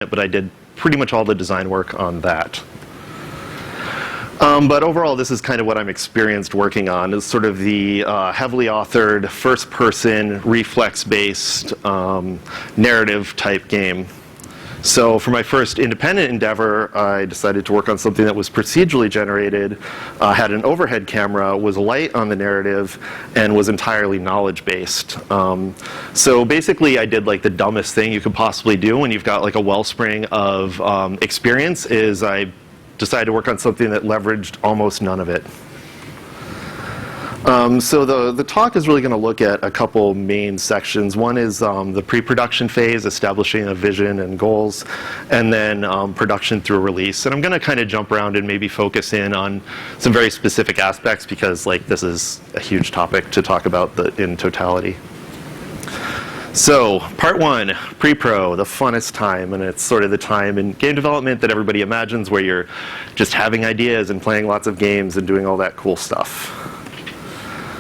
it, but I did pretty much all the design work on that. But overall, this is kind of what I'm experienced working on, is sort of the heavily authored, first-person, reflex-based, narrative-type game. So for my first independent endeavor, I decided to work on something that was procedurally generated, had an overhead camera, was light on the narrative, and was entirely knowledge-based. So basically, I did like the dumbest thing you could possibly do when you've got like a wellspring of experience, is I decided to work on something that leveraged almost none of it. So the talk is really going to look at a couple main sections. One is the pre-production phase, establishing a vision and goals, and then production through release. And I'm going to kind of jump around and maybe focus in on some very specific aspects, because like this is a huge topic to talk about in totality. So, part one, pre-pro, the funnest time, and it's sort of the time in game development that everybody imagines, where you're just having ideas and playing lots of games and doing all that cool stuff.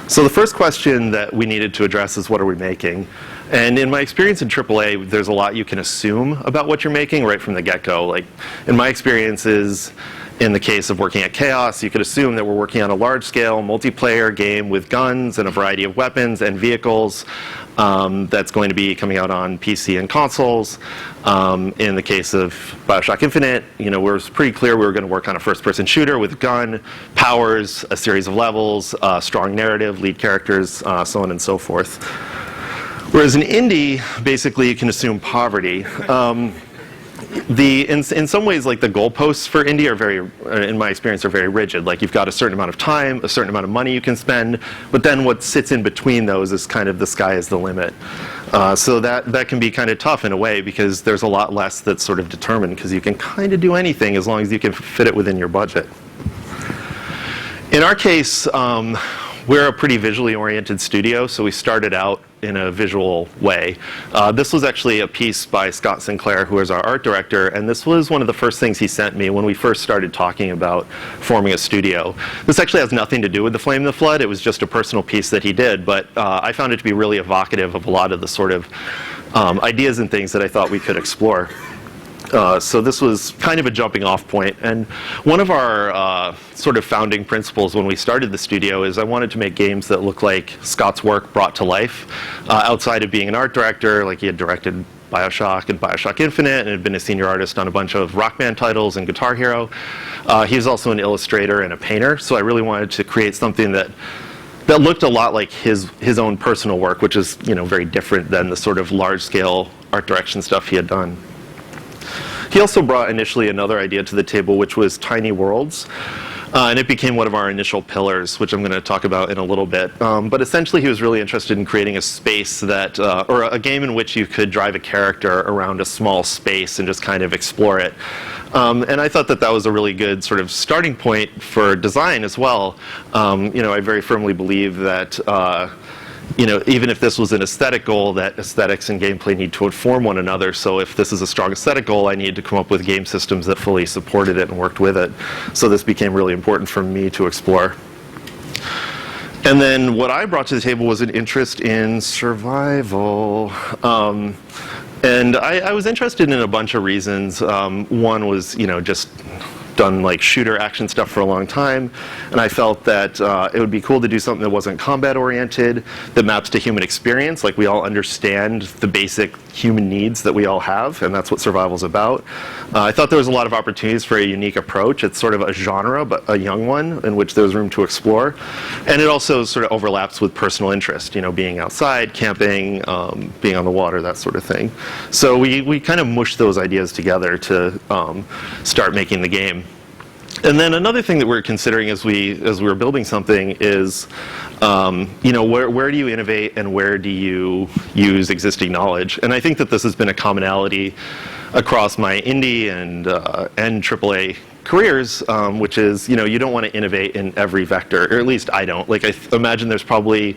So the first question that we needed to address is, what are we making? And in my experience in AAA, there's a lot you can assume about what you're making right from the get-go. Like, in my experiences, in the case of working at Chaos, you could assume that we're working on a large-scale multiplayer game with guns and a variety of weapons and vehicles that's going to be coming out on PC and consoles. In the case of BioShock Infinite, you know, we're pretty clear we were going to work on a first-person shooter with gun, powers, a series of levels, strong narrative, lead characters, so on and so forth. Whereas in indie, basically, you can assume poverty. In some ways, like, the goalposts for indie are very, in my experience, are very rigid. Like, you've got a certain amount of time, a certain amount of money you can spend, but then what sits in between those is kind of the sky is the limit. So that can be kind of tough in a way, because there's a lot less that's sort of determined, because you can kind of do anything as long as you can fit it within your budget. In our case, we're a pretty visually oriented studio, so we started out in a visual way. This was actually a piece by Scott Sinclair, who is our art director, and this was one of the first things he sent me when we first started talking about forming a studio. This actually has nothing to do with The Flame and the Flood. It was just a personal piece that he did, but I found it to be really evocative of a lot of the sort of ideas and things that I thought we could explore. So this was kind of a jumping off point. And one of our sort of founding principles when we started the studio is I wanted to make games that look like Scott's work brought to life. Outside of being an art director, like, he had directed BioShock and BioShock Infinite and had been a senior artist on a bunch of Rock Band titles and Guitar Hero. He was also an illustrator and a painter, so I really wanted to create something that looked a lot like his own personal work, which is, you know, very different than the sort of large-scale art direction stuff he had done. He also brought initially another idea to the table, which was tiny worlds. And it became one of our initial pillars, which I'm going to talk about in a little bit. But essentially, he was really interested in creating a space that, or a game in which you could drive a character around a small space and just kind of explore it. And I thought that that was a really good sort of starting point for design as well. You know, I very firmly believe that you know, even if this was an aesthetic goal, that aesthetics and gameplay need to inform one another. So if this is a strong aesthetic goal, I needed to come up with game systems that fully supported it and worked with it. So this became really important for me to explore. And then what I brought to the table was an interest in survival. And I was interested in a bunch of reasons. One was, you know, just done like shooter action stuff for a long time, and I felt that it would be cool to do something that wasn't combat oriented, that maps to human experience. Like, we all understand the basic human needs that we all have, and that's what survival's about. I thought there was a lot of opportunities for a unique approach. It's sort of a genre, but a young one, in which there's room to explore. And it also sort of overlaps with personal interest, you know, being outside, camping, being on the water, that sort of thing. So we kind of mushed those ideas together to start making the game. And then another thing that we're considering as we were building something is, you know, where do you innovate and where do you use existing knowledge? And I think that this has been a commonality across my indie and AAA careers, which is, you know, you don't want to innovate in every vector, or at least I don't. Like, I imagine there's probably,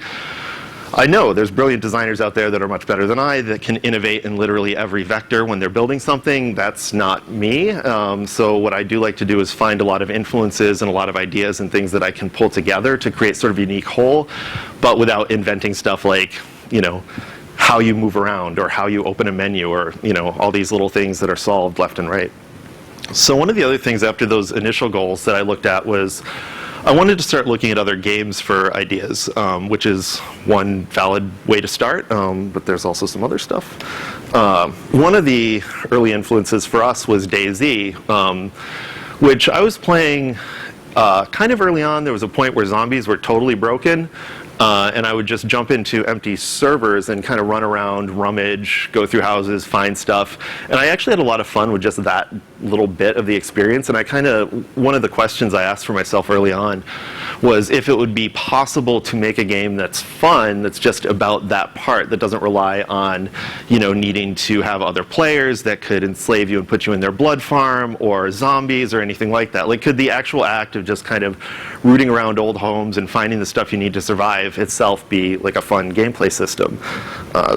I know there's brilliant designers out there that are much better than I that can innovate in literally every vector when they're building something. That's not me. So what I do like to do is find a lot of influences and a lot of ideas and things that I can pull together to create sort of a unique whole, but without inventing stuff like, you know, how you move around or how you open a menu or, all these little things that are solved left and right. So one of the other things after those initial goals that I looked at was I wanted to start looking at other games for ideas, which is one valid way to start, but there's also some other stuff. One of the early influences for us was DayZ, which I was playing kind of early on. There was a point where zombies were totally broken, and I would just jump into empty servers and kind of run around, rummage, go through houses, find stuff. And I actually had a lot of fun with just that little bit of the experience. And one of the questions I asked for myself early on was if it would be possible to make a game that's fun, that's just about that part, that doesn't rely on, needing to have other players that could enslave you and put you in their blood farm, or zombies or anything like that. Like, could the actual act of just kind of rooting around old homes and finding the stuff you need to survive itself be like a fun gameplay system?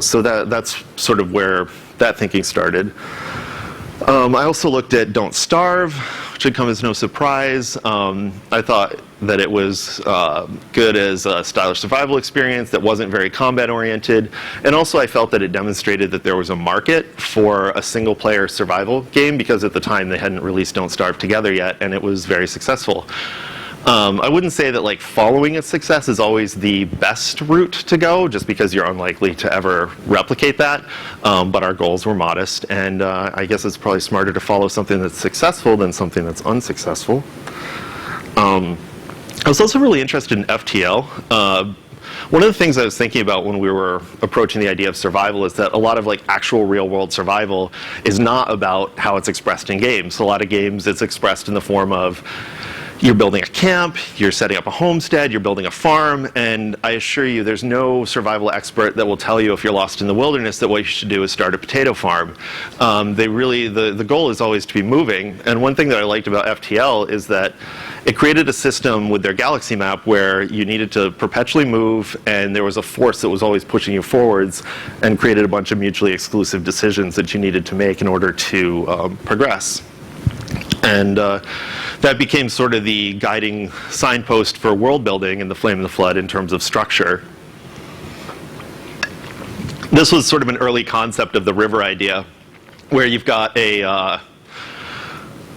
So that's sort of where that thinking started. I also looked at Don't Starve, which should come as no surprise. I thought that it was good as a stylish survival experience that wasn't very combat oriented. And also I felt that it demonstrated that there was a market for a single player survival game, because at the time they hadn't released Don't Starve together yet, and it was very successful. I wouldn't say that following its success is always the best route to go, just because you're unlikely to ever replicate that. But our goals were modest, and I guess it's probably smarter to follow something that's successful than something that's unsuccessful. I was also really interested in FTL. One of the things I was thinking about when we were approaching the idea of survival is that a lot of actual real world survival is not about how it's expressed in games. A lot of games it's expressed in the form of you're building a camp, you're setting up a homestead, you're building a farm, and I assure you there's no survival expert that will tell you if you're lost in the wilderness that what you should do is start a potato farm. The goal is always to be moving, and one thing that I liked about FTL is that it created a system with their galaxy map where you needed to perpetually move, and there was a force that was always pushing you forwards, and created a bunch of mutually exclusive decisions that you needed to make in order to progress. And that became sort of the guiding signpost for world building in The Flame and the Flood in terms of structure. This was sort of an early concept of the river idea, where you've got a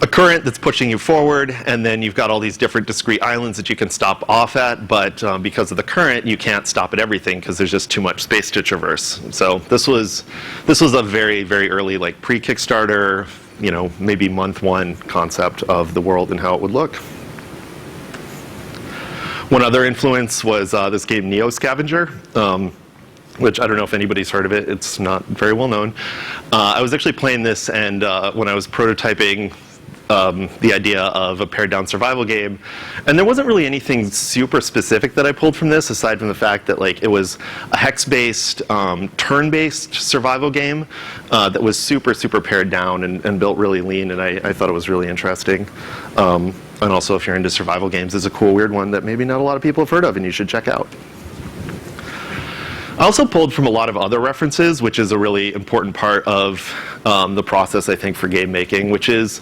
current that's pushing you forward, and then you've got all these different discrete islands that you can stop off at, but because of the current, you can't stop at everything because there's just too much space to traverse. So this was a very, very early pre-Kickstarter, maybe month one concept of the world and how it would look. One other influence was this game Neo Scavenger, which I don't know if anybody's heard of it. It's not very well known. I was actually playing this, and when I was prototyping the idea of a pared down survival game, and there wasn't really anything super specific that I pulled from this, aside from the fact that it was a hex-based, turn-based survival game that was super pared down and built really lean, and I thought it was really interesting. And also, if you're into survival games, it's a cool, weird one that maybe not a lot of people have heard of, and you should check out. I also pulled from a lot of other references, which is a really important part of the process, I think, for game making, which is,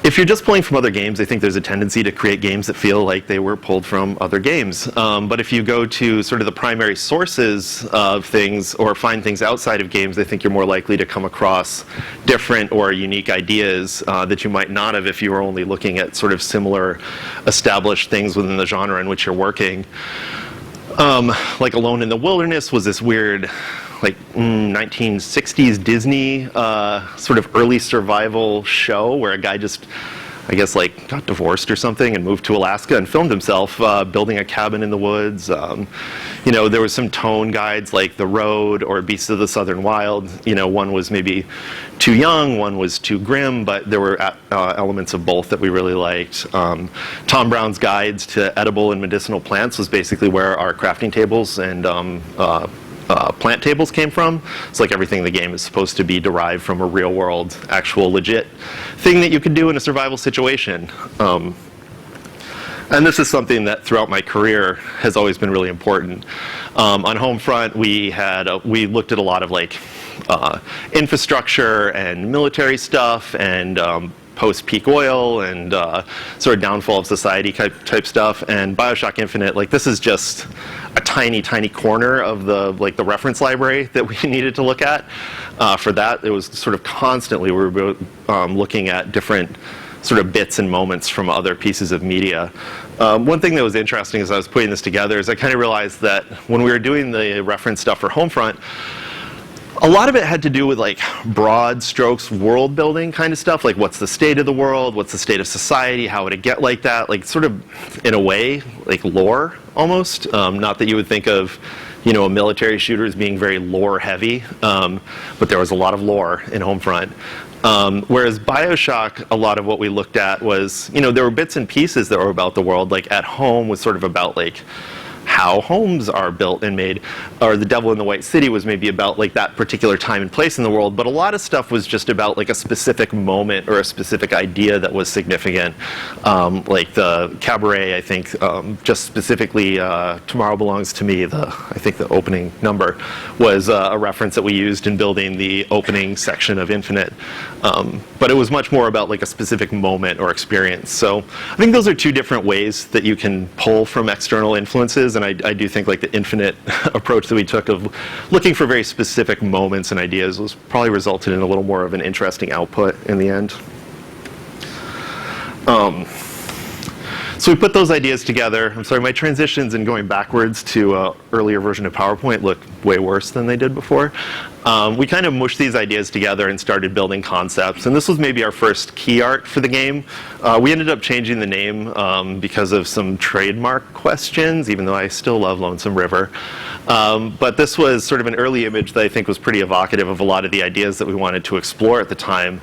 if you're just pulling from other games, I think there's a tendency to create games that feel like they were pulled from other games. But if you go to sort of the primary sources of things, or find things outside of games, I think you're more likely to come across different or unique ideas that you might not have if you were only looking at sort of similar established things within the genre in which you're working. Alone in the Wilderness was this weird 1960s Disney sort of early survival show where a guy just, I guess, got divorced or something and moved to Alaska and filmed himself building a cabin in the woods. There was some tone guides like The Road or Beasts of the Southern Wild. One was maybe too young, one was too grim, but there were elements of both that we really liked. Tom Brown's Guides to Edible and Medicinal Plants was basically where our crafting tables and plant tables came from. It's everything in the game is supposed to be derived from a real world, actual legit thing that you could do in a survival situation. And this is something that throughout my career has always been really important. On Homefront, we looked at a lot of infrastructure and military stuff and post-peak oil and sort of downfall of society type stuff. And BioShock Infinite, like this is just a tiny, tiny corner of the reference library that we needed to look at. For that, it was sort of constantly we were looking at different sort of bits and moments from other pieces of media. One thing that was interesting as I was putting this together is I kind of realized that when we were doing the reference stuff for Homefront, a lot of it had to do with like broad strokes world building kind of stuff, like what's the state of the world, what's the state of society, how would it get like that, like sort of in a way like lore almost. Not that you would think of a military shooter as being very lore heavy, but there was a lot of lore in Homefront. Whereas BioShock, a lot of what we looked at was, there were bits and pieces that were about the world. Like At Home was sort of about like how homes are built and made, or The Devil in the White City was maybe about like that particular time and place in the world, but a lot of stuff was just about like a specific moment or a specific idea that was significant. Like the Cabaret, I think, just specifically Tomorrow Belongs to Me, I think the opening number, was a reference that we used in building the opening section of Infinite. But it was much more about like a specific moment or experience. So I think those are two different ways that you can pull from external influences. And I do think like the Infinite approach that we took of looking for very specific moments and ideas was probably resulted in a little more of an interesting output in the end. So we put those ideas together. I'm sorry, my transitions and going backwards to an earlier version of PowerPoint look way worse than they did before. We kind of mushed these ideas together and started building concepts. And this was maybe our first key art for the game. We ended up changing the name because of some trademark questions, even though I still love Lonesome River. But this was sort of an early image that I think was pretty evocative of a lot of the ideas that we wanted to explore at the time.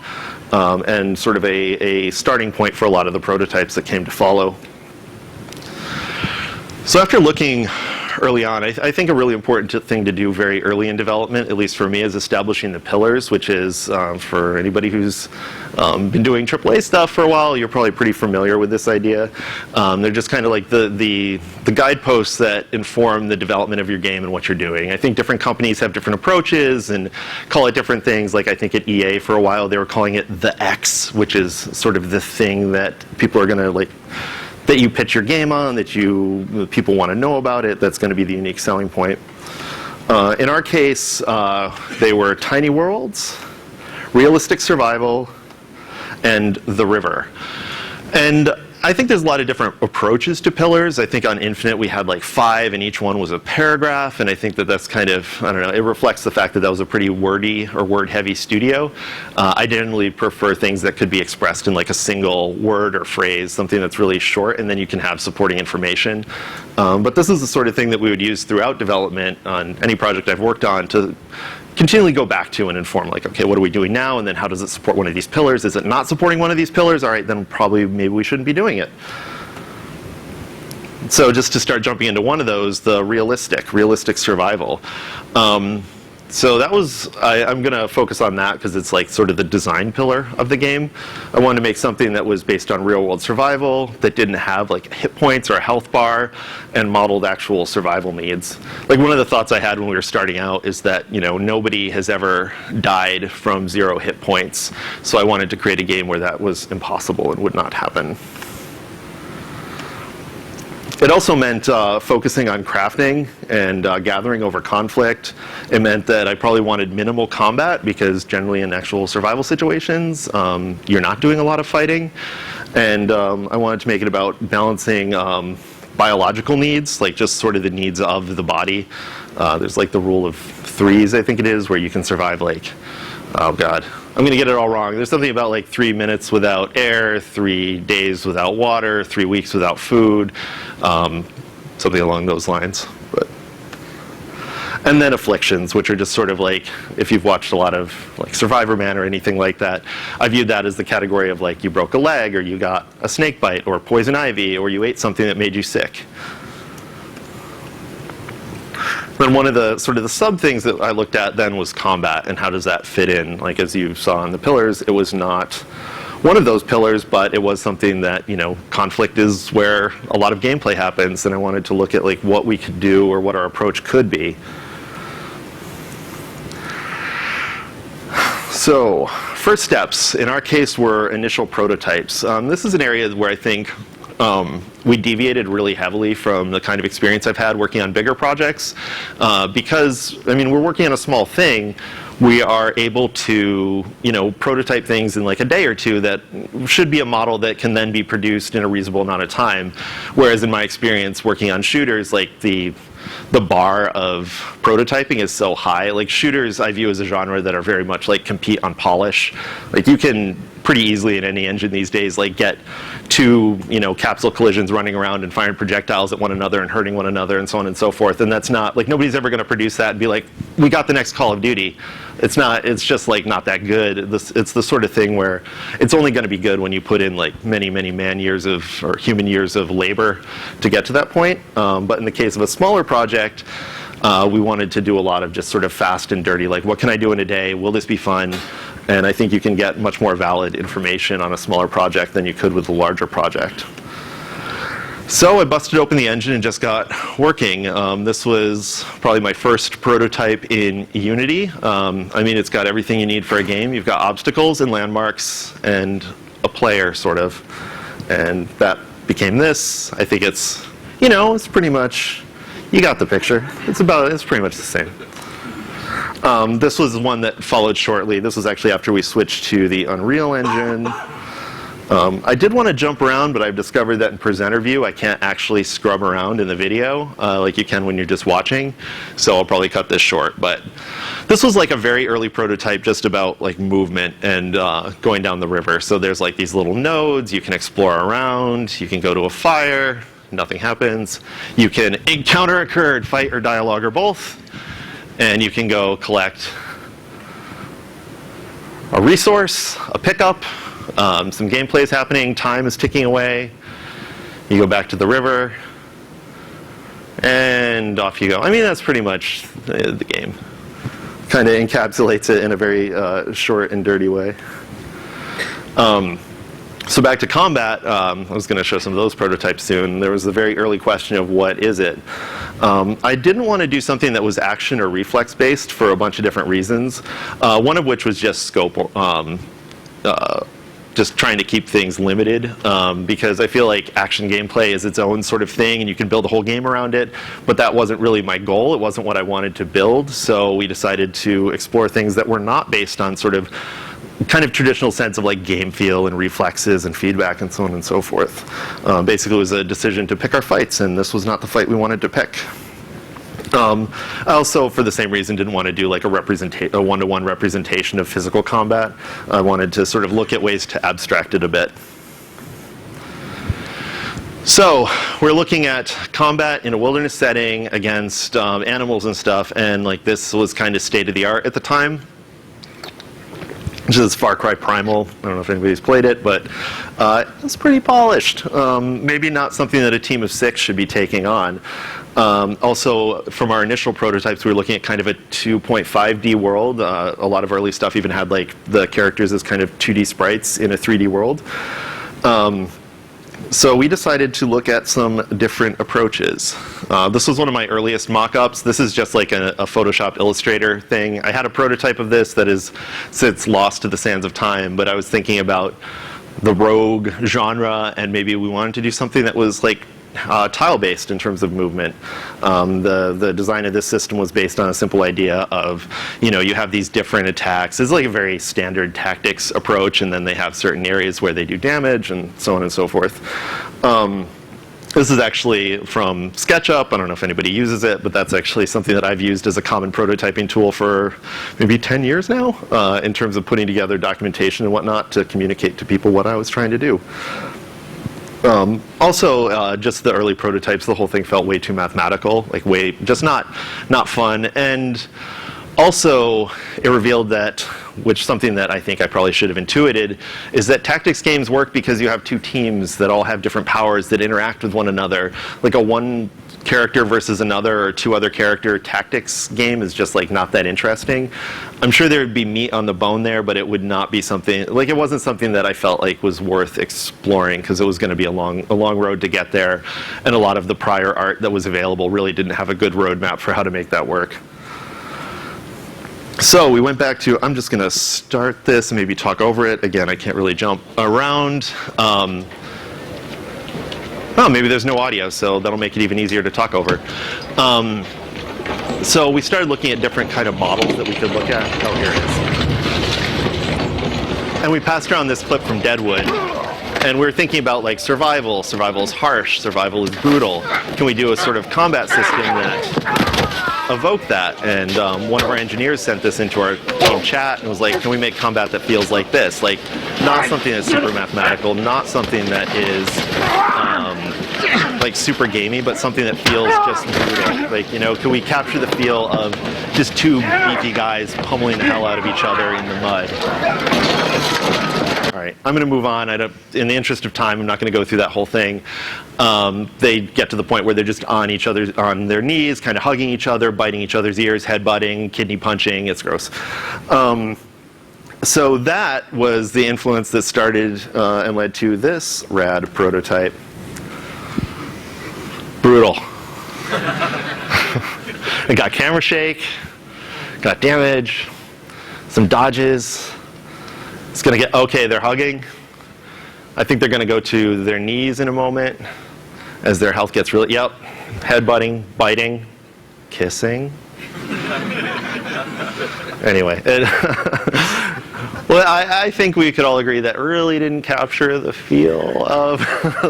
And sort of a starting point for a lot of the prototypes that came to follow. So after looking early on, I think a really important thing to do very early in development, at least for me, is establishing the pillars, which is, for anybody who's been doing AAA stuff for a while, you're probably pretty familiar with this idea. They're just kind of like the guideposts that inform the development of your game and what you're doing. I think different companies have different approaches and call it different things. Like I think at EA for a while, they were calling it the X, which is sort of the thing that people are going to like, that you pitch your game on, that people want to know about it, that's going to be the unique selling point. In our case, they were tiny worlds, realistic survival, and the river. And I think there's a lot of different approaches to pillars. I think on Infinite we had like 5, and each one was a paragraph, and I think that that's kind of, I don't know, it reflects the fact that that was a pretty wordy or word-heavy studio. I generally prefer things that could be expressed in like a single word or phrase, something that's really short, and then you can have supporting information. But this is the sort of thing that we would use throughout development on any project I've worked on to continually go back to and inform, like, okay, what are we doing now, and then how does it support one of these pillars? Is it not supporting one of these pillars? All right, then probably maybe we shouldn't be doing it. So just to start jumping into one of those, the realistic survival. So that was, I'm going to focus on that because it's like sort of the design pillar of the game. I wanted to make something that was based on real world survival, that didn't have like hit points or a health bar, and modeled actual survival needs. Like one of the thoughts I had when we were starting out is that, nobody has ever died from 0 hit points. So I wanted to create a game where that was impossible and would not happen. It also meant focusing on crafting and gathering over conflict. It meant that I probably wanted minimal combat because generally in actual survival situations, you're not doing a lot of fighting. And I wanted to make it about balancing biological needs, like just sort of the needs of the body. There's like the rule of 3s, I think it is, where you can survive like, oh God, I'm going to get it all wrong. There's something about like 3 minutes without air, 3 days without water, 3 weeks without food, something along those lines. And then afflictions, which are just sort of like, if you've watched a lot of like Survivor Man or anything like that, I viewed that as the category of like you broke a leg, or you got a snake bite, or poison ivy, or you ate something that made you sick. Then one of the sort of the sub things that I looked at then was combat, and how does that fit in? Like as you saw in the pillars, it was not one of those pillars, but it was something that, conflict is where a lot of gameplay happens, and I wanted to look at like what we could do or what our approach could be. So first steps, in our case, were initial prototypes. This is an area where I think we deviated really heavily from the kind of experience I've had working on bigger projects. Because, I mean, we're working on a small thing, we are able to, prototype things in like a day or two that should be a model that can then be produced in a reasonable amount of time. Whereas in my experience working on shooters, like the bar of prototyping is so high. Like shooters I view as a genre that are very much like compete on polish. Like you can pretty easily in any engine these days like get two capsule collisions running around and firing projectiles at one another and hurting one another and so on and so forth, and that's not like nobody's ever going to produce that and be like, we got the next Call of Duty. It's just like not that good. It's the sort of thing where it's only going to be good when you put in like many man years of or human years of labor to get to that point. But in the case of a smaller project, we wanted to do a lot of just sort of fast and dirty, like what can I do in a day? Will this be fun? And I think you can get much more valid information on a smaller project than you could with a larger project. So I busted open the engine and just got working. This was probably my first prototype in Unity. I mean, it's got everything you need for a game. You've got obstacles and landmarks and a player, sort of. And that became this. I think it's, it's pretty much, you got the picture. It's pretty much the same. This was one that followed shortly. This was actually after we switched to the Unreal Engine. I did want to jump around, but I've discovered that in presenter view, I can't actually scrub around in the video like you can when you're just watching. So I'll probably cut this short. But this was like a very early prototype just about like movement and going down the river. So there's like these little nodes. You can explore around. You can go to a fire. Nothing happens. You can encounter occurred, fight or dialogue or both. And you can go collect a resource, a pickup, some gameplay is happening, time is ticking away. You go back to the river, and off you go. I mean, that's pretty much the game. Kind of encapsulates it in a very short and dirty way. So back to combat, I was going to show some of those prototypes soon. There was the very early question of what is it? I didn't want to do something that was action or reflex based for a bunch of different reasons. One of which was just scope, just trying to keep things limited, because I feel like action gameplay is its own sort of thing and you can build a whole game around it, but that wasn't really my goal. It wasn't what I wanted to build, so we decided to explore things that were not based on sort of kind of traditional sense of like game feel and reflexes and feedback and so on and so forth. Basically it was a decision to pick our fights, and this was not the fight we wanted to pick. I also, for the same reason, didn't want to do like a one-to-one representation of physical combat. I wanted to sort of look at ways to abstract it a bit. So we're looking at combat in a wilderness setting against animals and stuff, and like this was kind of state of the art at the time. Which is Far Cry Primal. I don't know if anybody's played it, but it's pretty polished. Maybe not something that a team of 6 should be taking on. Also, from our initial prototypes, we were looking at kind of a 2.5D world. A lot of early stuff even had like the characters as kind of 2D sprites in a 3D world. So we decided to look at some different approaches. This was one of my earliest mock-ups. This is just like a Photoshop Illustrator thing. I had a prototype of this that is since lost to the sands of time, but I was thinking about the rogue genre, and maybe we wanted to do something that was like tile-based in terms of movement. The design of this system was based on a simple idea of, you have these different attacks. It's like a very standard tactics approach, and then they have certain areas where they do damage, and so on and so forth. This is actually from SketchUp. I don't know if anybody uses it, but that's actually something that I've used as a common prototyping tool for maybe 10 years now, in terms of putting together documentation and whatnot to communicate to people what I was trying to do. Also, just the early prototypes, the whole thing felt way too mathematical, like just not fun. And also, it revealed that, which something that I think I probably should have intuited, is that tactics games work because you have two teams that all have different powers that interact with one another. Like a one character versus another or two other character tactics game is just like not that interesting. I'm sure there would be meat on the bone there, but it would not be something, like it wasn't something that I felt like was worth exploring, because it was going to be a long road to get there, and a lot of the prior art that was available really didn't have a good roadmap for how to make that work. So we went back to, I'm just going to start this and maybe talk over it. Again, I can't really jump around. Oh, maybe there's no audio, so that'll make it even easier to talk over. So we started looking at different kind of models that we could look at. Oh, here it is. And we passed around this clip from Deadwood. And we were thinking about like survival. Survival is harsh. Survival is brutal. Can we do a sort of combat system that evoked that? And one of our engineers sent this into our team chat and was like, can we make combat that feels like this? Like, not something that's super mathematical, not something that is like super gamey, but something that feels just brutal. Like, you know, can we capture the feel of just two beefy guys pummeling the hell out of each other in the mud? All right, I'm going to move on. In the interest of time, I'm not going to go through that whole thing. They get to the point where they're just on their knees, kind of hugging each other, biting each other's ears, headbutting, kidney punching. It's gross. So that was the influence that started and led to this rad prototype. Brutal. It got camera shake, got damage, some dodges. It's going to get, okay, they're hugging. I think they're going to go to their knees in a moment as their health gets really, yep, headbutting, biting, kissing. Anyway, well, I think we could all agree that really didn't capture the feel of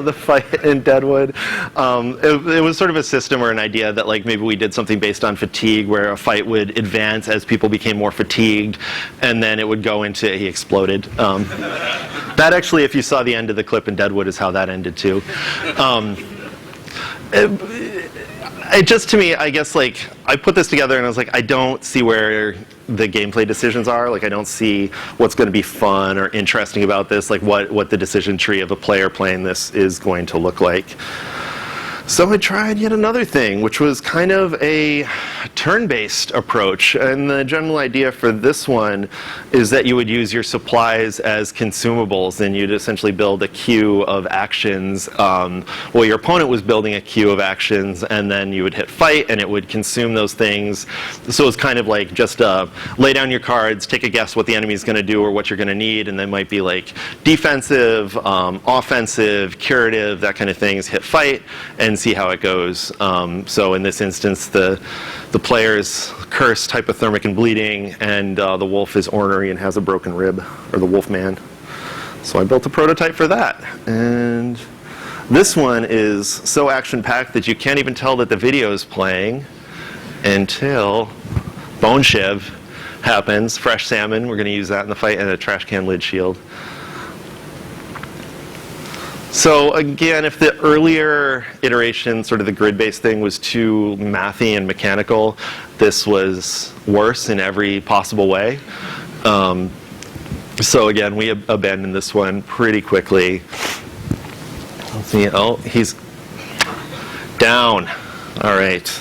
the fight in Deadwood. It was sort of a system or an idea that like maybe we did something based on fatigue, where a fight would advance as people became more fatigued, and then it would go into he exploded. That actually, if you saw the end of the clip in Deadwood, is how that ended too. It just, to me, I guess, like, I put this together and I was like, I don't see where the gameplay decisions are. Like, I don't see what's going to be fun or interesting about this, like what the decision tree of a player playing this is going to look like. So I tried yet another thing, which was kind of a turn-based approach. And the general idea for this one is that you would use your supplies as consumables, and you'd essentially build a queue of actions. Well, your opponent was building a queue of actions, and then you would hit fight, and it would consume those things. So it's kind of like just lay down your cards, take a guess what the enemy's going to do or what you're going to need, and they might be like defensive, offensive, curative, that kind of things. Hit fight, and see how it goes. So in this instance, the player's cursed, hypothermic, and bleeding, and the wolf is ornery and has a broken rib, or the wolf man. So I built a prototype for that. And this one is so action-packed that you can't even tell that the video is playing until Bone Shiv happens. Fresh salmon, we're going to use that in the fight, and a trash can lid shield. So again, if the earlier iteration, sort of the grid-based thing, was too mathy and mechanical, this was worse in every possible way. So again, we abandoned this one pretty quickly. Let's see. Oh, he's down. All right.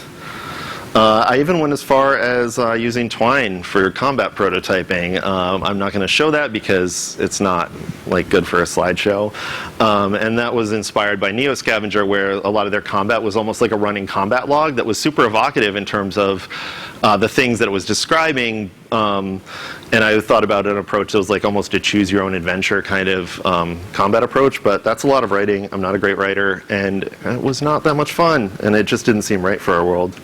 I even went as far as using twine for combat prototyping. I'm not going to show that because it's not like good for a slideshow. And that was inspired by Neo Scavenger, where a lot of their combat was almost like a running combat log that was super evocative in terms of the things that it was describing. And I thought about an approach that was like almost a choose your own adventure kind of combat approach, but that's a lot of writing. I'm not a great writer, and it was not that much fun, and it just didn't seem right for our world.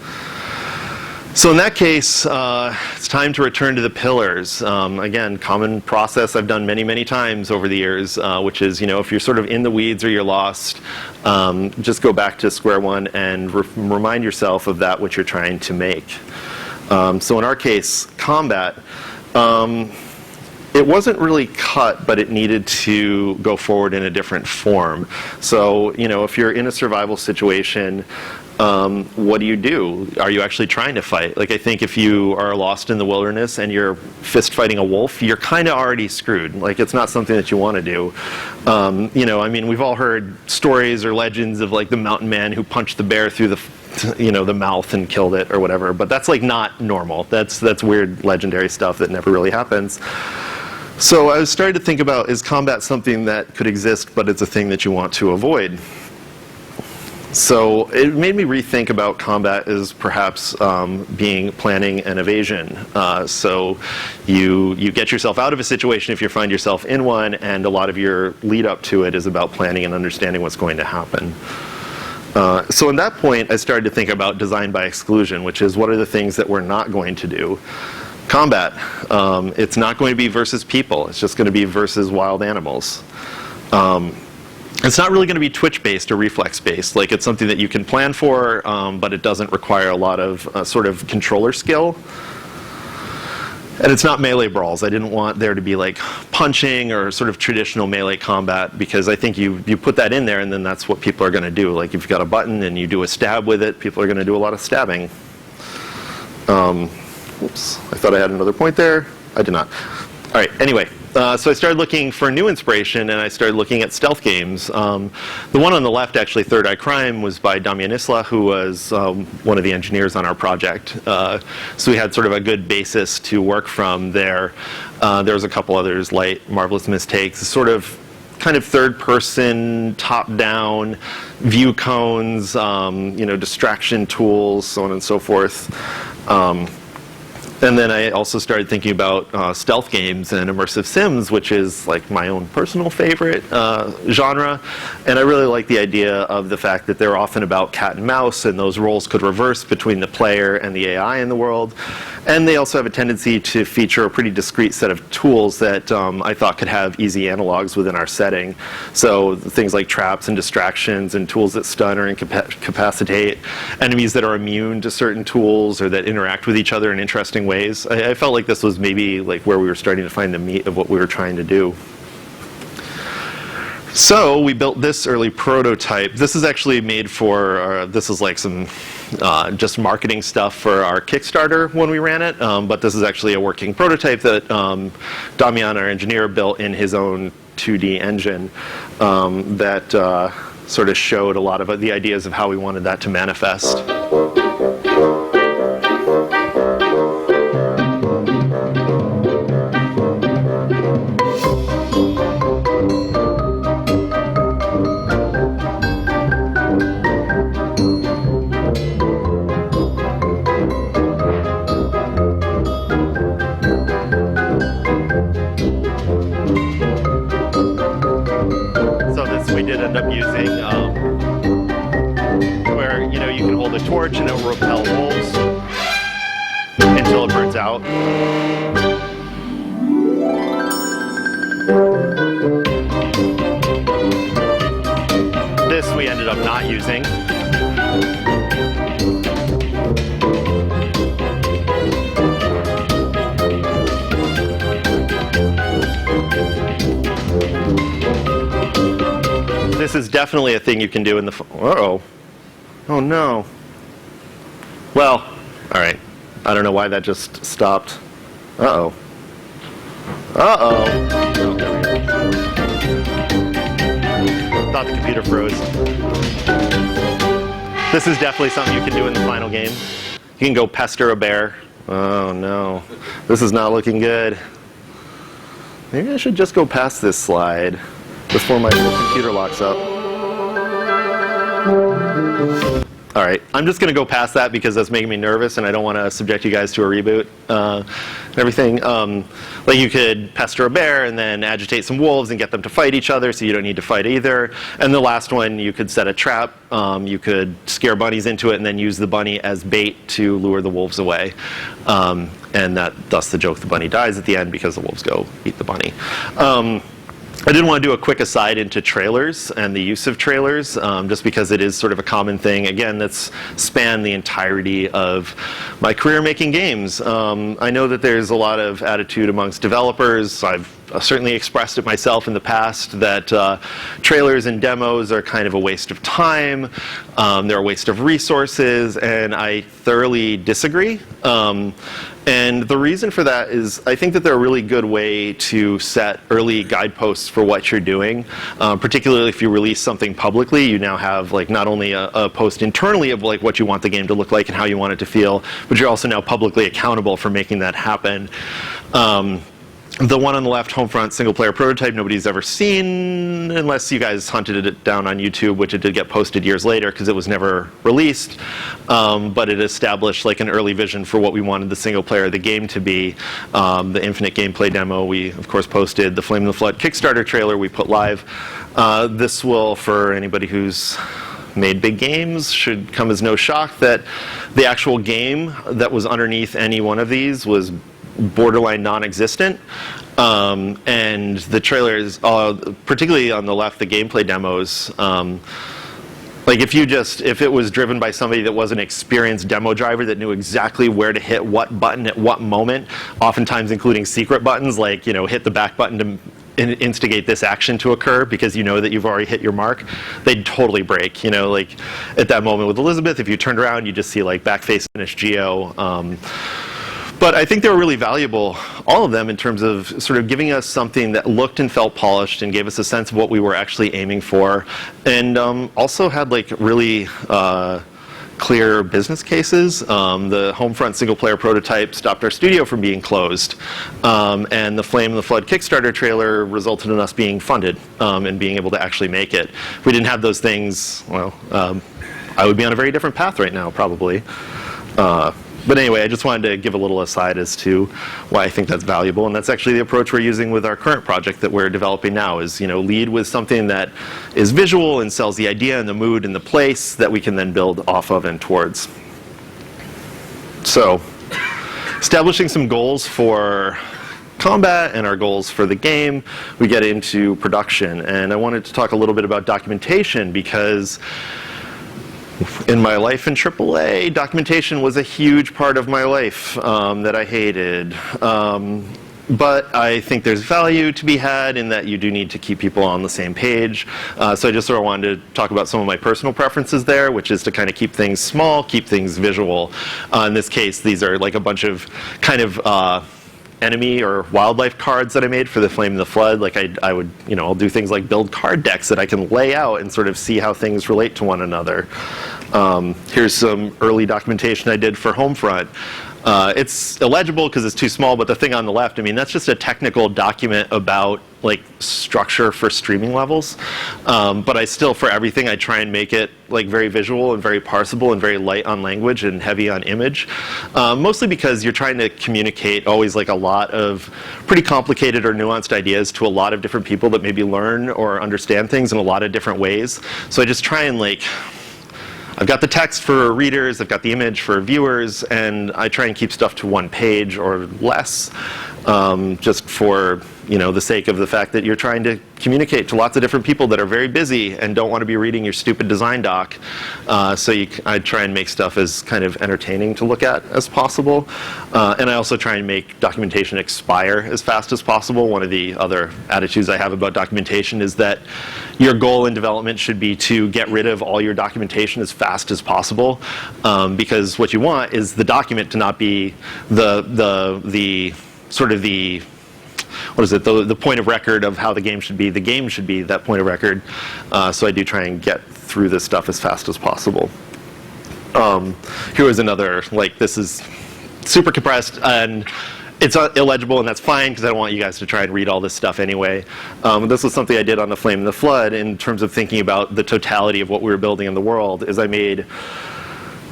So in that case, it's time to return to the pillars. Again, common process I've done many, many times over the years, which is, you know, if you're sort of in the weeds or you're lost, just go back to square one and remind yourself of that which you're trying to make. So in our case, combat, it wasn't really cut, but it needed to go forward in a different form. So, you know, if you're in a survival situation, what do? Are you actually trying to fight? Like, I think if you are lost in the wilderness and you're fist fighting a wolf, you're kind of already screwed. Like, it's not something that you want to do. You know, I mean, we've all heard stories or legends of like the mountain man who punched the bear through the mouth and killed it or whatever. But that's like not normal. That's weird legendary stuff that never really happens. So I started to think about, is combat something that could exist, but it's a thing that you want to avoid? So it made me rethink about combat as perhaps being planning an evasion. So you get yourself out of a situation if you find yourself in one, and a lot of your lead up to it is about planning and understanding what's going to happen. So at that point, I started to think about design by exclusion, which is what are the things that we're not going to do. Combat, it's not going to be versus people. It's just going to be versus wild animals. It's not really going to be twitch-based or reflex-based. Like, it's something that you can plan for, but it doesn't require a lot of sort of controller skill. And it's not melee brawls. I didn't want there to be like punching or sort of traditional melee combat, because I think you put that in there and then that's what people are going to do. Like, if you've got a button and you do a stab with it, people are going to do a lot of stabbing. Oops, I thought I had another point there. I did not. All right, anyway. So I started looking for new inspiration, and I started looking at stealth games. The one on the left, actually, Third Eye Crime, was by Damian Isla, who was one of the engineers on our project. So we had sort of a good basis to work from there. There was a couple others, Light, Marvelous Mistakes, sort of kind of third-person, top-down view cones, distraction tools, so on and so forth. And then I also started thinking about stealth games and immersive sims, which is like my own personal favorite genre. And I really like the idea of the fact that they're often about cat and mouse, and those roles could reverse between the player and the AI in the world. And they also have a tendency to feature a pretty discrete set of tools that I thought could have easy analogs within our setting. So things like traps and distractions and tools that stun or incapacitate, enemies that are immune to certain tools or that interact with each other in interesting ways. I felt like this was maybe like where we were starting to find the meat of what we were trying to do. So we built this early prototype. This is actually made for, this is like some just marketing stuff for our Kickstarter when we ran it, but this is actually a working prototype that Damian, our engineer, built in his own 2D engine that sort of showed a lot of the ideas of how we wanted that to manifest. End up using where you can hold a torch and it will repel wolves until it burns out. This we ended up not using. This is definitely a thing you can do in the... Uh-oh. Oh, no. Well, all right. I don't know why that just stopped. Uh-oh. Uh-oh. Oh, there we go. Thought the computer froze. This is definitely something you can do in the final game. You can go pester a bear. Oh, no. This is not looking good. Maybe I should just go past this slide before my computer locks up. All right, I'm just going to go past that because that's making me nervous, and I don't want to subject you guys to a reboot and everything. Like, you could pester a bear and then agitate some wolves and get them to fight each other, so you don't need to fight either. And the last one, you could set a trap. You could scare bunnies into it and then use the bunny as bait to lure the wolves away. And thus the joke, the bunny dies at the end because the wolves go eat the bunny. I did want to do a quick aside into trailers and the use of trailers, just because it is sort of a common thing, again, that's spanned the entirety of my career making games. I know that there's a lot of attitude amongst developers. I've certainly expressed it myself in the past that trailers and demos are kind of a waste of time. They're a waste of resources, and I thoroughly disagree. And the reason for that is I think that they're a really good way to set early guideposts for what you're doing. Particularly if you release something publicly, you now have like not only a post internally of like what you want the game to look like and how you want it to feel, but you're also now publicly accountable for making that happen. The one on the left, Homefront single-player prototype, nobody's ever seen, unless you guys hunted it down on YouTube, which it did get posted years later because it was never released. But it established like an early vision for what we wanted the single-player of the game to be. The Infinite gameplay demo we, of course, posted. The Flame in the Flood Kickstarter trailer we put live. This will, for anybody who's made big games, should come as no shock that the actual game that was underneath any one of these was borderline non-existent, and the trailers, particularly on the left, the gameplay demos, like if it was driven by somebody that was an experienced demo driver that knew exactly where to hit what button at what moment, oftentimes including secret buttons like, you know, hit the back button to instigate this action to occur because you know that you've already hit your mark, they'd totally break. You know, like at that moment with Elizabeth, if you turned around, you just see like backface finish geo. But I think they were really valuable, all of them, in terms of sort of giving us something that looked and felt polished and gave us a sense of what we were actually aiming for, and also had like really clear business cases. The Homefront single-player prototype stopped our studio from being closed, and the Flame in the Flood Kickstarter trailer resulted in us being funded and being able to actually make it. If we didn't have those things, well, I would be on a very different path right now, probably. But anyway, I just wanted to give a little aside as to why I think that's valuable, and that's actually the approach we're using with our current project that we're developing now. Is, you know, lead with something that is visual and sells the idea and the mood and the place that we can then build off of and towards. So, establishing some goals for combat and our goals for the game, we get into production, and I wanted to talk a little bit about documentation because in my life in AAA, documentation was a huge part of my life that I hated. But I think there's value to be had in that you do need to keep people on the same page. So I just sort of wanted to talk about some of my personal preferences there, which is to kind of keep things small, keep things visual. In this case, these are like a bunch of kind of enemy or wildlife cards that I made for the Flame in the Flood. Like I would, you know, I'll do things like build card decks that I can lay out and sort of see how things relate to one another. Here's some early documentation I did for Homefront. It's illegible because it's too small, but the thing on the left, I mean, that's just a technical document about like structure for streaming levels. But I still, for everything, I try and make it like very visual and very parsable and very light on language and heavy on image. Mostly because you're trying to communicate always like a lot of pretty complicated or nuanced ideas to a lot of different people that maybe learn or understand things in a lot of different ways. So I just try and like, I've got the text for readers, I've got the image for viewers, and I try and keep stuff to one page or less, just for, you know, the sake of the fact that you're trying to communicate to lots of different people that are very busy and don't want to be reading your stupid design doc. I try and make stuff as kind of entertaining to look at as possible. And I also try and make documentation expire as fast as possible. One of the other attitudes I have about documentation is that your goal in development should be to get rid of all your documentation as fast as possible, because what you want is the document to not be the sort of the, what is it, the point of record of how the game should be. The game should be that point of record. So I do try and get through this stuff as fast as possible. Here was another, like, this is super compressed, and it's illegible, and that's fine because I don't want you guys to try and read all this stuff anyway. This was something I did on the Flame in the Flood in terms of thinking about the totality of what we were building in the world. Is I made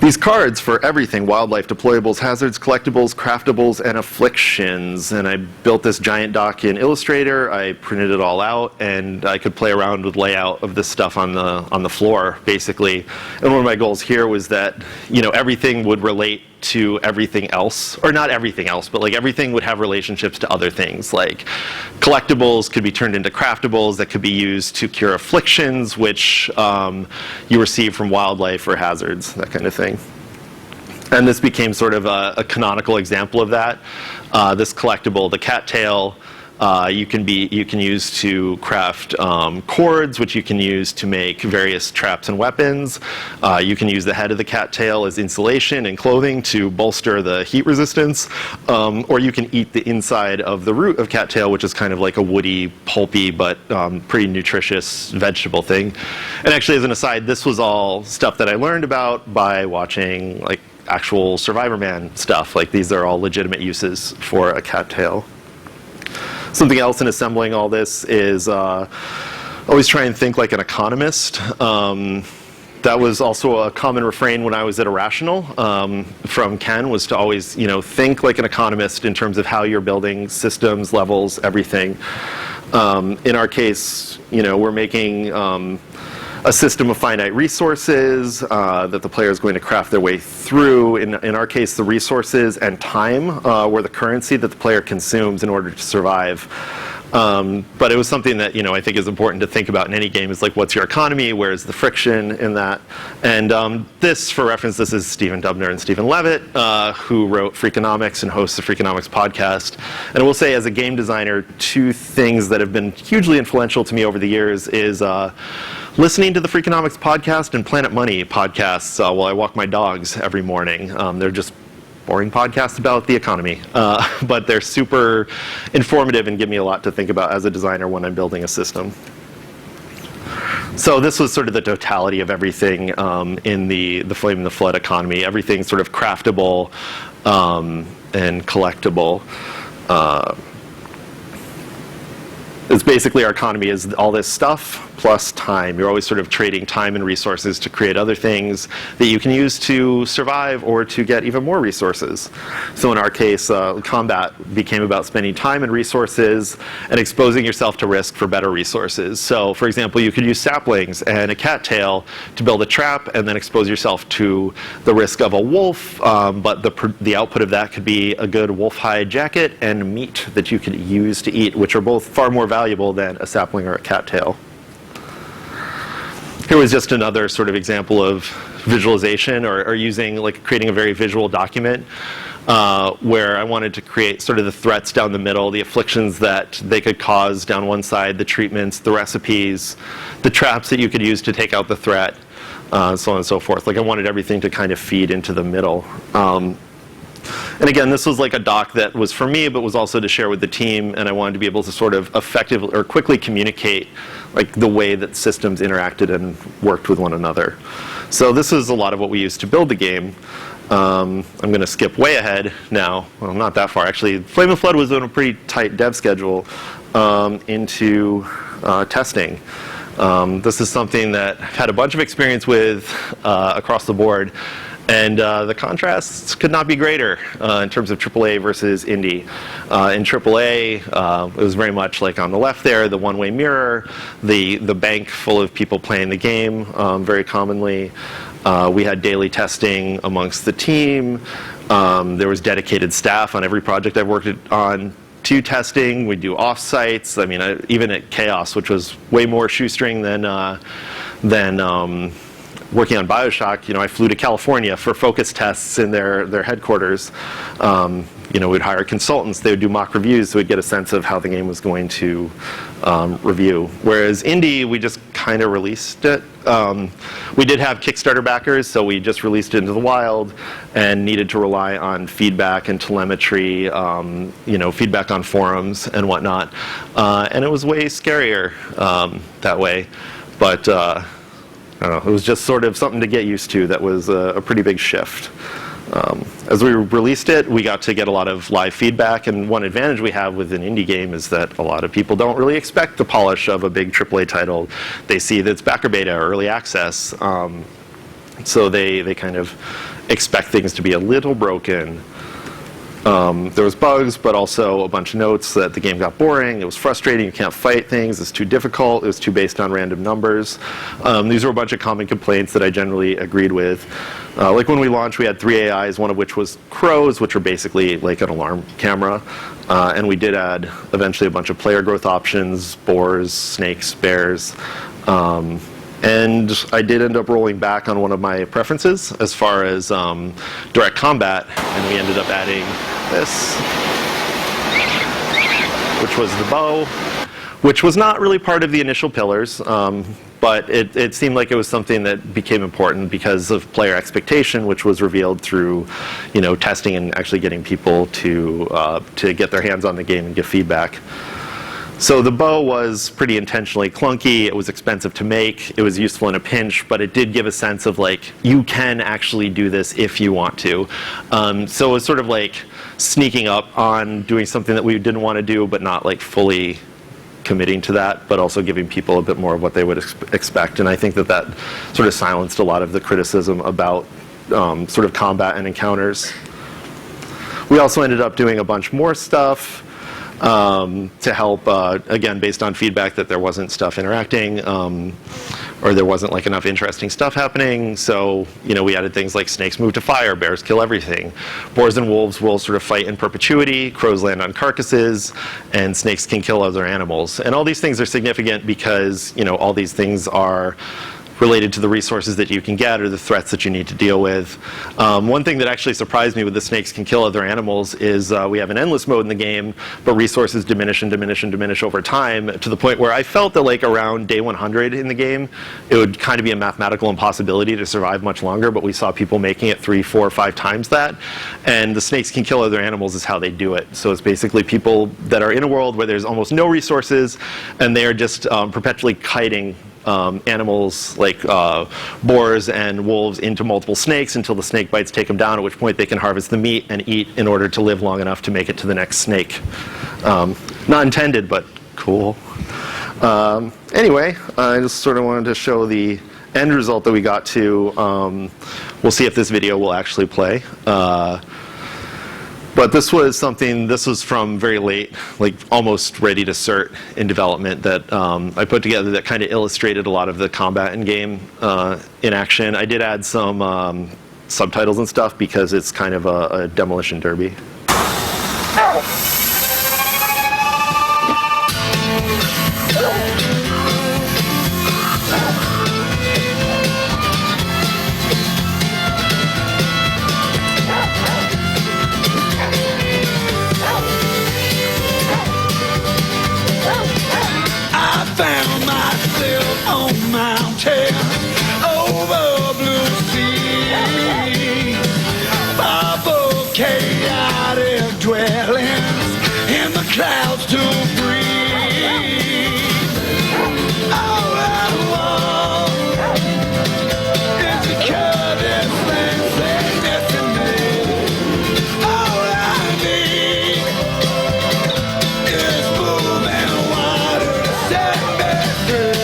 these cards for everything: wildlife, deployables, hazards, collectibles, craftables, and afflictions. And I built this giant doc in Illustrator. I printed it all out, and I could play around with layout of this stuff on the floor, basically. And one of my goals here was that, you know, everything would relate to everything else, or not everything else, but like everything would have relationships to other things. Like collectibles could be turned into craftables that could be used to cure afflictions, which you receive from wildlife or hazards, that kind of thing. And this became sort of a canonical example of that. This collectible, the cattail, you can use to craft cords, which you can use to make various traps and weapons. You can use the head of the cattail as insulation and clothing to bolster the heat resistance. Or you can eat the inside of the root of cattail, which is kind of like a woody, pulpy, but pretty nutritious vegetable thing. And actually, as an aside, this was all stuff that I learned about by watching like actual Survivor Man stuff. Like, these are all legitimate uses for a cattail. Something else in assembling all this is always try and think like an economist. That was also a common refrain when I was at Irrational from Ken, was to always, think like an economist in terms of how you're building systems, levels, everything. In our case, we're making a system of finite resources that the player is going to craft their way through. In our case, the resources and time were the currency that the player consumes in order to survive. But it was something that I think is important to think about in any game, is like, what's your economy? Where's the friction in that? And this, for reference, this is Stephen Dubner and Stephen Levitt, who wrote Freakonomics and hosts the Freakonomics podcast. And I will say, as a game designer, two things that have been hugely influential to me over the years is listening to the Freakonomics podcast and Planet Money podcasts while I walk my dogs every morning. They're just boring podcasts about the economy, but they're super informative and give me a lot to think about as a designer when I'm building a system. So this was sort of the totality of everything in the Flame and the Flood economy. Everything sort of craftable and collectible. It's basically, our economy is all this stuff plus time. You're always sort of trading time and resources to create other things that you can use to survive or to get even more resources. So in our case, combat became about spending time and resources and exposing yourself to risk for better resources. So for example, you could use saplings and a cattail to build a trap and then expose yourself to the risk of a wolf, but the output of that could be a good wolf hide jacket and meat that you could use to eat, which are both far more valuable than a sapling or a cattail. Here was just another sort of example of visualization, or using, like, creating a very visual document where I wanted to create sort of the threats down the middle, the afflictions that they could cause down one side, the treatments, the recipes, the traps that you could use to take out the threat, so on and so forth. Like, I wanted everything to kind of feed into the middle. And again, this was like a doc that was for me, but was also to share with the team, and I wanted to be able to sort of effectively or quickly communicate like the way that systems interacted and worked with one another. So this is a lot of what we used to build the game. I'm going to skip way ahead now. Well, not that far, actually. Flame and Flood was on a pretty tight dev schedule into testing. This is something that I've had a bunch of experience with across the board. And the contrasts could not be greater in terms of AAA versus indie. In AAA, it was very much like on the left there, the one-way mirror, the bank full of people playing the game very commonly. We had daily testing amongst the team. There was dedicated staff on every project I've worked on to testing. We do off-sites. I mean, even at Chaos, which was way more shoestring than working on BioShock, I flew to California for focus tests in their headquarters. We'd hire consultants. They would do mock reviews, so we'd get a sense of how the game was going to review. Whereas indie, we just kind of released it. We did have Kickstarter backers, so we just released it into the wild and needed to rely on feedback and telemetry, feedback on forums and whatnot. And it was way scarier that way. But I don't know, it was just sort of something to get used to. That was a pretty big shift. As we released it, we got to get a lot of live feedback, and one advantage we have with an indie game is that a lot of people don't really expect the polish of a big AAA title. They see that it's backer beta or early access, so they kind of expect things to be a little broken. There was bugs, but also a bunch of notes that the game got boring, it was frustrating, you can't fight things, it's too difficult, it was too based on random numbers. These were a bunch of common complaints that I generally agreed with. Like when we launched, we had 3 AIs, one of which was crows, which are basically like an alarm camera. And we did add eventually a bunch of player growth options, boars, snakes, bears. And I did end up rolling back on one of my preferences as far as direct combat, and we ended up adding this, which was the bow, which was not really part of the initial pillars, but it seemed like it was something that became important because of player expectation, which was revealed through, testing and actually getting people to get their hands on the game and give feedback. So the bow was pretty intentionally clunky. It was expensive to make. It was useful in a pinch, but it did give a sense of like, you can actually do this if you want to. So it was sort of like sneaking up on doing something that we didn't want to do, but not like fully committing to that, but also giving people a bit more of what they would expect. And I think that that sort of silenced a lot of the criticism about sort of combat and encounters. We also ended up doing a bunch more stuff to help, again, based on feedback that there wasn't stuff interacting, or there wasn't like enough interesting stuff happening. So, we added things like snakes move to fire, bears kill everything. Boars and wolves will sort of fight in perpetuity, crows land on carcasses, and snakes can kill other animals. And all these things are significant because, all these things are related to the resources that you can get or the threats that you need to deal with. One thing that actually surprised me with the snakes can kill other animals is we have an endless mode in the game, but resources diminish and diminish and diminish over time to the point where I felt that like around day 100 in the game, it would kind of be a mathematical impossibility to survive much longer, but we saw people making it 3, 4, 5 times that. And the snakes can kill other animals is how they do it. So it's basically people that are in a world where there's almost no resources and they are just perpetually kiting animals like boars and wolves into multiple snakes until the snake bites take them down, at which point they can harvest the meat and eat in order to live long enough to make it to the next snake. Not intended, but cool. Anyway, I just sort of wanted to show the end result that we got to. We'll see if this video will actually play. But this was from very late, like almost ready to cert in development that I put together that kind of illustrated a lot of the combat in game in action. I did add some subtitles and stuff because it's kind of a demolition derby. Clouds to breathe. All I want is to cut this thing, say destiny. All I need is moving water to set me free.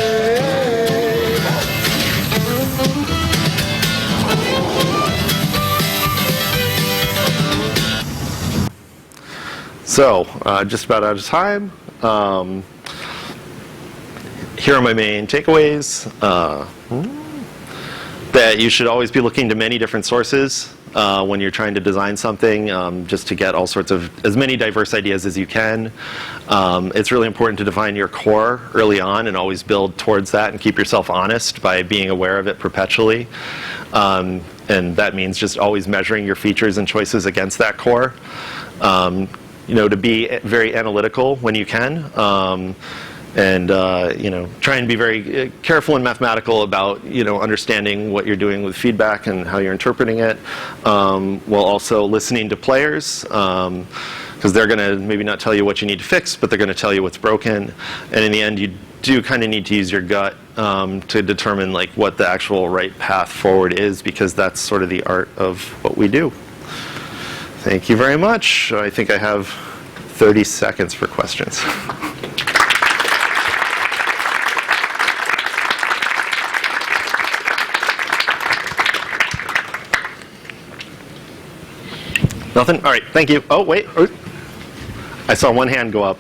So, just about out of time. Here are my main takeaways. That you should always be looking to many different sources when you're trying to design something, just to get all sorts of, as many diverse ideas as you can. It's really important to define your core early on and always build towards that and keep yourself honest by being aware of it perpetually. And that means just always measuring your features and choices against that core. To be very analytical when you can, and try and be very careful and mathematical about understanding what you're doing with feedback and how you're interpreting it, while also listening to players, because they're going to maybe not tell you what you need to fix, but they're going to tell you what's broken. And in the end, you do kind of need to use your gut to determine like what the actual right path forward is, because that's sort of the art of what we do. Thank you very much. I think I have 30 seconds for questions. Nothing? All right, thank you. Oh, wait. I saw one hand go up.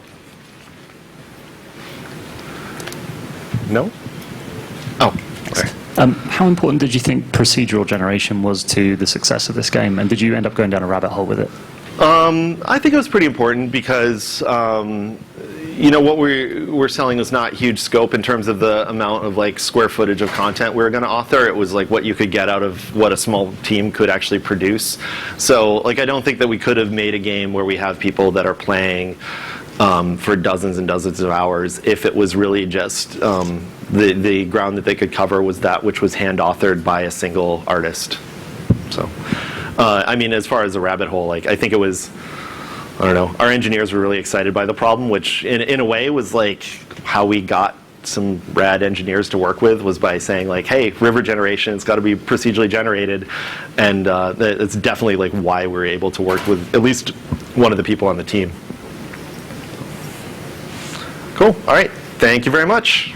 No? Oh, sorry. How important did you think procedural generation was to the success of this game, and did you end up going down a rabbit hole with it? I think it was pretty important because what we're selling was not huge scope in terms of the amount of like square footage of content we were going to author. It was like what you could get out of what a small team could actually produce. So like I don't think that we could have made a game where we have people that are playing for dozens and dozens of hours if it was really just the ground that they could cover was that which was hand authored by a single artist. So I mean, as far as the rabbit hole, like I think it was don't know, our engineers were really excited by the problem, which in a way was like how we got some rad engineers to work with, was by saying like, hey, river generation, it's got to be procedurally generated, and it's definitely like why we're able to work with at least one of the people on the team. Cool. All right. Thank you very much.